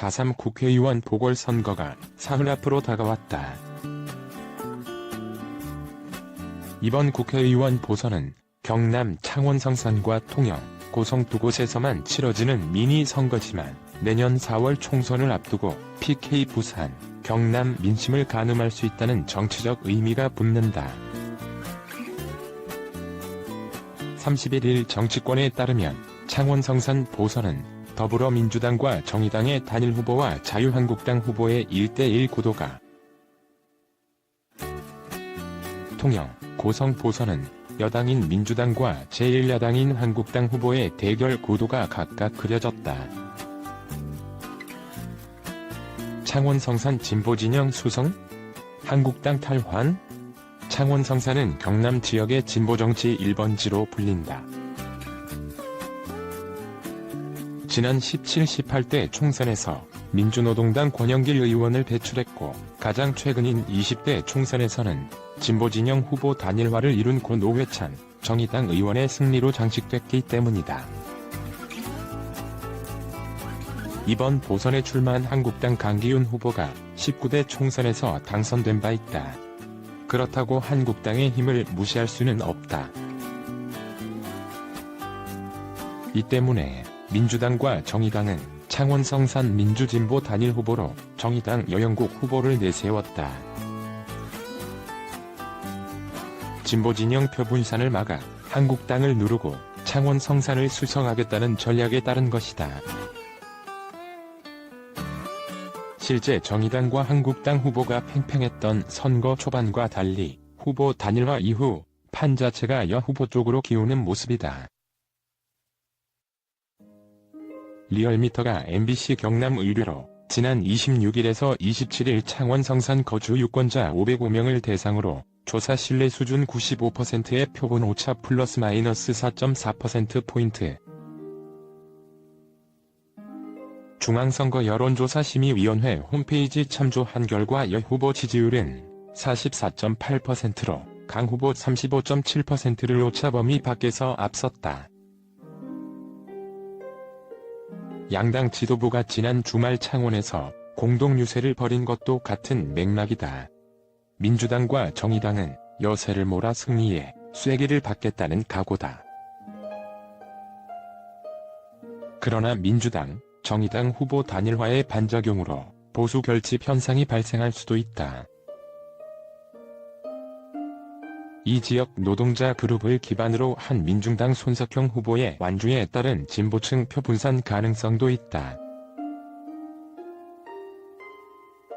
4.3 국회의원 보궐선거가 사흘 앞으로 다가왔다. 이번 국회의원 보선은 경남 창원 성산과 통영, 고성 두 곳에서만 치러지는 미니 선거지만 내년 4월 총선을 앞두고 PK 부산, 경남 민심을 가늠할 수 있다는 정치적 의미가 붙는다. 31일 정치권에 따르면 창원 성산 보선은 더불어민주당과 정의당의 단일 후보와 자유한국당 후보의 1대1 구도가, 통영, 고성 보선은 여당인 민주당과 제1야당인 한국당 후보의 대결 구도가 각각 그려졌다. 창원 성산 진보진영 수성? 한국당 탈환? 창원 성산은 경남 지역의 진보정치 1번지로 불린다. 지난 17, 18대 총선에서 민주노동당 권영길 의원을 배출했고 가장 최근인 20대 총선에서는 진보진영 후보 단일화를 이룬 고 노회찬, 정의당 의원의 승리로 장식됐기 때문이다. 이번 보선에 출마한 한국당 강기훈 후보가 19대 총선에서 당선된 바 있다. 그렇다고 한국당의 힘을 무시할 수는 없다. 이 때문에 민주당과 정의당은 창원 성산 민주진보 단일 후보로 정의당 여영국 후보를 내세웠다. 진보진영 표분산을 막아 한국당을 누르고 창원 성산을 수성하겠다는 전략에 따른 것이다. 실제 정의당과 한국당 후보가 팽팽했던 선거 초반과 달리 후보 단일화 이후 판 자체가 여 후보 쪽으로 기우는 모습이다. 리얼미터가 MBC 경남 의뢰로 지난 26일에서 27일 창원 성산 거주 유권자 505명을 대상으로 조사 신뢰 수준 95%의 표본 오차 플러스 마이너스 4.4%포인트. 중앙선거 여론조사심의위원회 홈페이지 참조한 결과 여 후보 지지율은 44.8%로 강 후보 35.7%를 오차 범위 밖에서 앞섰다. 양당 지도부가 지난 주말 창원에서 공동유세를 벌인 것도 같은 맥락이다. 민주당과 정의당은 여세를 몰아 승리에 쐐기를 받겠다는 각오다. 그러나 민주당, 정의당 후보 단일화의 반작용으로 보수 결집 현상이 발생할 수도 있다. 이 지역 노동자 그룹을 기반으로 한 민중당 손석형 후보의 완주에 따른 진보층 표분산 가능성도 있다.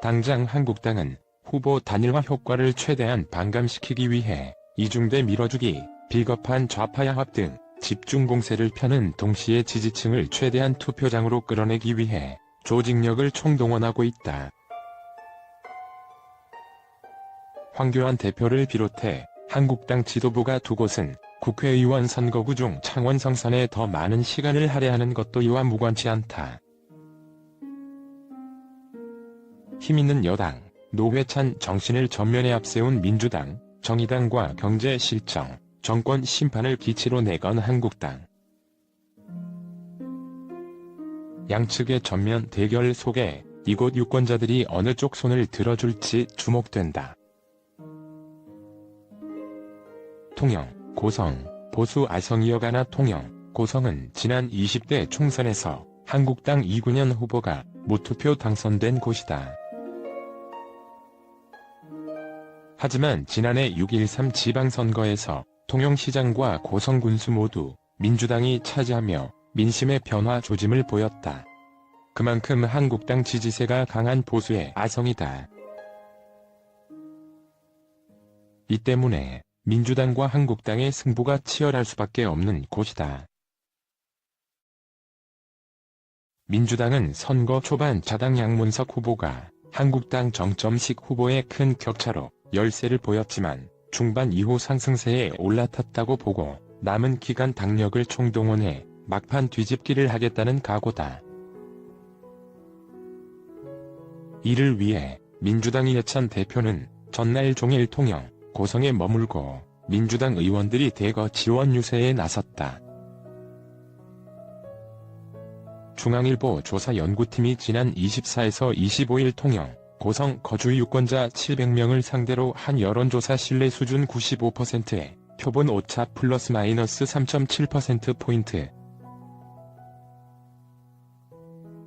당장 한국당은 후보 단일화 효과를 최대한 반감시키기 위해 이중대 밀어주기, 비겁한 좌파야합 등 집중 공세를 펴는 동시에 지지층을 최대한 투표장으로 끌어내기 위해 조직력을 총동원하고 있다. 황교안 대표를 비롯해 한국당 지도부가 두 곳은 국회의원 선거구 중 창원 성산에 더 많은 시간을 할애하는 것도 이와 무관치 않다. 힘있는 여당, 노회찬 정신을 전면에 앞세운 민주당, 정의당과 경제 실정, 정권 심판을 기치로 내건 한국당. 양측의 전면 대결 속에 이곳 유권자들이 어느 쪽 손을 들어줄지 주목된다. 통영, 고성, 보수 아성이어가나 통영, 고성은 지난 20대 총선에서 한국당 이군현 후보가 무투표 당선된 곳이다. 하지만 지난해 6.13 지방선거에서 통영시장과 고성군수 모두 민주당이 차지하며 민심의 변화 조짐을 보였다. 그만큼 한국당 지지세가 강한 보수의 아성이다. 이 때문에 민주당과 한국당의 승부가 치열할 수밖에 없는 곳이다. 민주당은 선거 초반 자당 양문석 후보가 한국당 정점식 후보의 큰 격차로 열세를 보였지만 중반 이후 상승세에 올라탔다고 보고 남은 기간 당력을 총동원해 막판 뒤집기를 하겠다는 각오다. 이를 위해 민주당 이해찬 대표는 전날 종일 통영, 고성에 머물고 민주당 의원들이 대거 지원 유세에 나섰다. 중앙일보 조사연구팀이 지난 24에서 25일 통영, 고성 거주 유권자 700명을 상대로 한 여론조사 신뢰 수준 95%에 표본 오차 플러스 마이너스 3.7%포인트.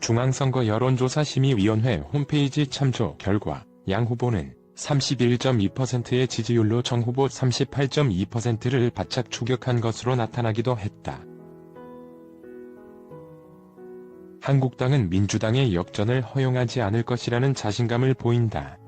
중앙선거 여론조사심의위원회 홈페이지 참조 결과 양 후보는 31.2%의 지지율로 정 후보 38.2%를 바짝 추격한 것으로 나타나기도 했다. 한국당은 민주당의 역전을 허용하지 않을 것이라는 자신감을 보인다.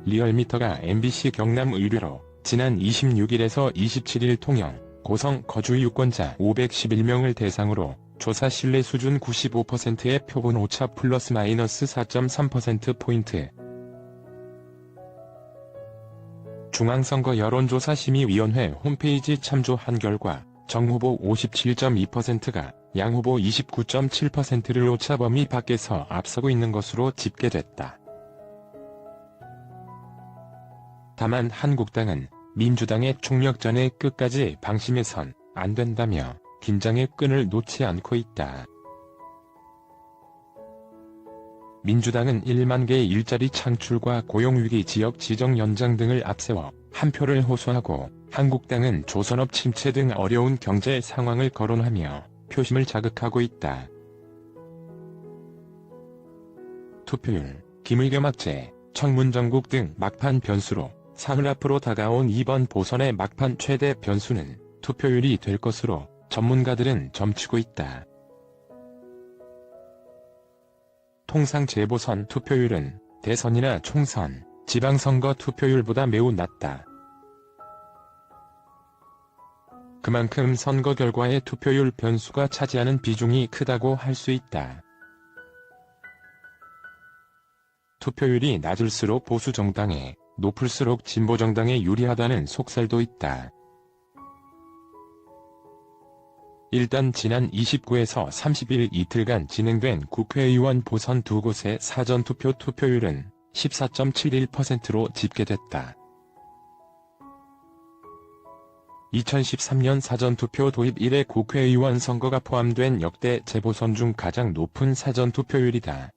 리얼미터가 MBC 경남 의뢰로 지난 26일에서 27일 통영, 고성 거주 유권자 511명을 대상으로 조사 신뢰 수준 95%의 표본 오차 플러스 마이너스 4.3%포인트. 중앙선거 여론조사심의위원회 홈페이지 참조한 결과 정 후보 57.2%가 양 후보 29.7%를 오차 범위 밖에서 앞서고 있는 것으로 집계됐다. 다만 한국당은 민주당의 총력전의 끝까지 방심해선 안 된다며 긴장의 끈을 놓지 않고 있다. 민주당은 1만 개의 일자리 창출과 고용위기 지역 지정 연장 등을 앞세워 한 표를 호소하고 한국당은 조선업 침체 등 어려운 경제 상황을 거론하며 표심을 자극하고 있다. 투표율, 김의겸 악재, 청문정국 등 막판 변수로 사흘 앞으로 다가온 이번 보선의 막판 최대 변수는 투표율이 될 것으로 전문가들은 점치고 있다. 통상 재보선 투표율은 대선이나 총선, 지방선거 투표율보다 매우 낮다. 그만큼 선거 결과의 투표율 변수가 차지하는 비중이 크다고 할 수 있다. 투표율이 낮을수록 보수 정당에, 높을수록 진보 정당에 유리하다는 속설도 있다. 일단 지난 29에서 30일 이틀간 진행된 국회의원 보선 두 곳의 사전투표 투표율은 14.71%로 집계됐다. 2013년 사전투표 도입 이래 국회의원 선거가 포함된 역대 재보선 중 가장 높은 사전투표율이다.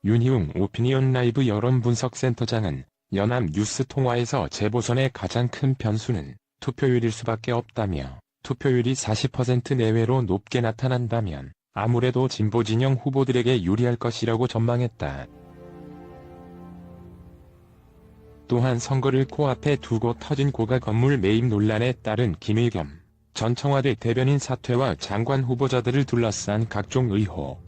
윤희웅 오피니언 라이브 여론분석센터장은 연합뉴스 통화에서 재보선의 가장 큰 변수는 투표율일 수밖에 없다며 투표율이 40% 내외로 높게 나타난다면 아무래도 진보 진영 후보들에게 유리할 것이라고 전망했다. 또한 선거를 코앞에 두고 터진 고가 건물 매입 논란에 따른 김의겸 전 청와대 대변인 사퇴와 장관 후보자들을 둘러싼 각종 의혹.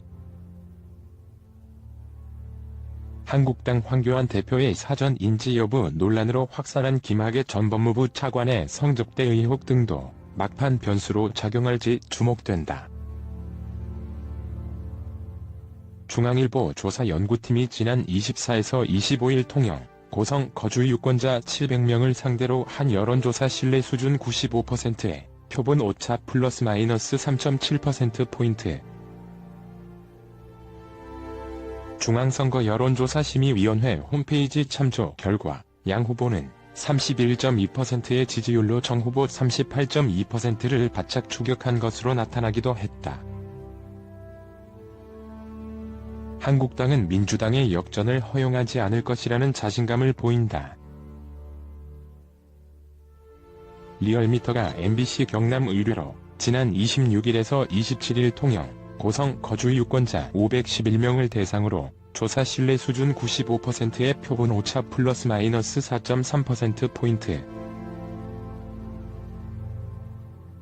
한국당 황교안 대표의 사전 인지 여부 논란으로 확산한 김학의 전 법무부 차관의 성접대 의혹 등도 막판 변수로 작용할지 주목된다. 중앙일보 조사연구팀이 지난 24에서 25일 통영, 고성 거주 유권자 700명을 상대로 한 여론조사 신뢰 수준 95%에 표본 오차 플러스 마이너스 3.7%포인트. 중앙선거 여론조사심의위원회 홈페이지 참조 결과 양 후보는 31.2%의 지지율로 정 후보 38.2%를 바짝 추격한 것으로 나타나기도 했다. 한국당은 민주당의 역전을 허용하지 않을 것이라는 자신감을 보인다. 리얼미터가 MBC 경남 의뢰로 지난 26일에서 27일 통영, 고성 거주 유권자 511명을 대상으로 조사 신뢰 수준 95%의 표본 오차 플러스 마이너스 4.3%포인트.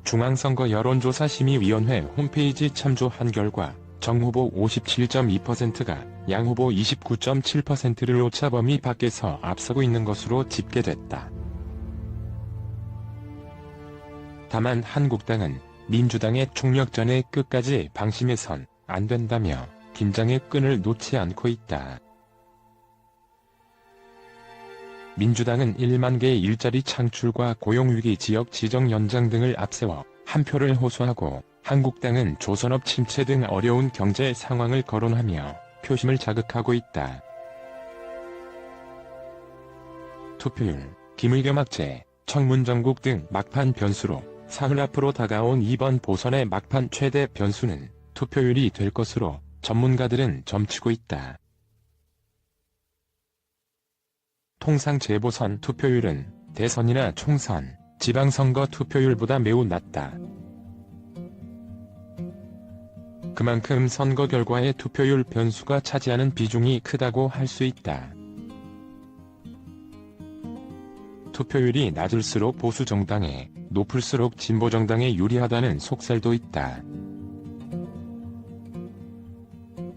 중앙선거 여론조사심의위원회 홈페이지 참조한 결과 정 후보 57.2%가 양 후보 29.7%를 오차 범위 밖에서 앞서고 있는 것으로 집계됐다. 다만 한국당은 민주당의 총력전의 끝까지 방심해선 안 된다며 긴장의 끈을 놓지 않고 있다. 민주당은 1만 개의 일자리 창출과 고용위기 지역 지정 연장 등을 앞세워 한 표를 호소하고 한국당은 조선업 침체 등 어려운 경제 상황을 거론하며 표심을 자극하고 있다. 투표율, 김의겸 악재, 청문정국 등 막판 변수로 사흘 앞으로 다가온 이번 보선의 막판 최대 변수는 투표율이 될 것으로 전문가들은 점치고 있다. 통상 재보선 투표율은 대선이나 총선, 지방선거 투표율보다 매우 낮다. 그만큼 선거 결과의 투표율 변수가 차지하는 비중이 크다고 할 수 있다. 투표율이 낮을수록 보수 정당에, 높을수록 진보 정당에 유리하다는 속설도 있다.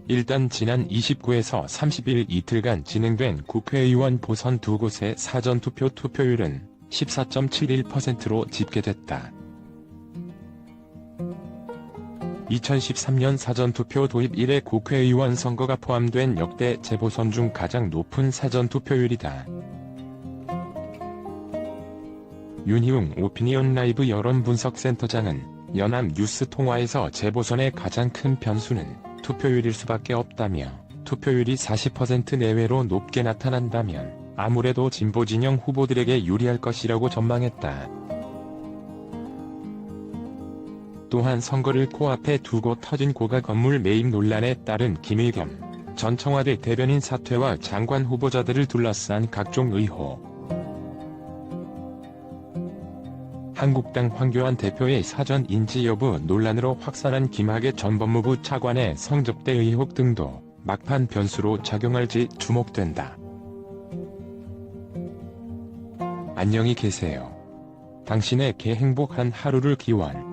일단 지난 29에서 30일 이틀간 진행된 국회의원 보선 두 곳의 사전투표 투표율은 14.71%로 집계됐다. 2013년 사전투표 도입 이래 국회의원 선거가 포함된 역대 재보선 중 가장 높은 사전투표율이다. 윤희웅 오피니언 라이브 여론분석센터장은 연합뉴스 통화에서 재보선의 가장 큰 변수는 투표율일 수밖에 없다며, 투표율이 40% 내외로 높게 나타난다면 아무래도 진보 진영 후보들에게 유리할 것이라고 전망했다. 또한 선거를 코앞에 두고 터진 고가 건물 매입 논란에 따른 김의겸 전 청와대 대변인 사퇴와 장관 후보자들을 둘러싼 각종 의혹, 한국당 황교안 대표의 사전 인지 여부 논란으로 확산한 김학의 전 법무부 차관의 성접대 의혹 등도 막판 변수로 작용할지 주목된다. 안녕히 계세요. 당신의 행복한 하루를 기원.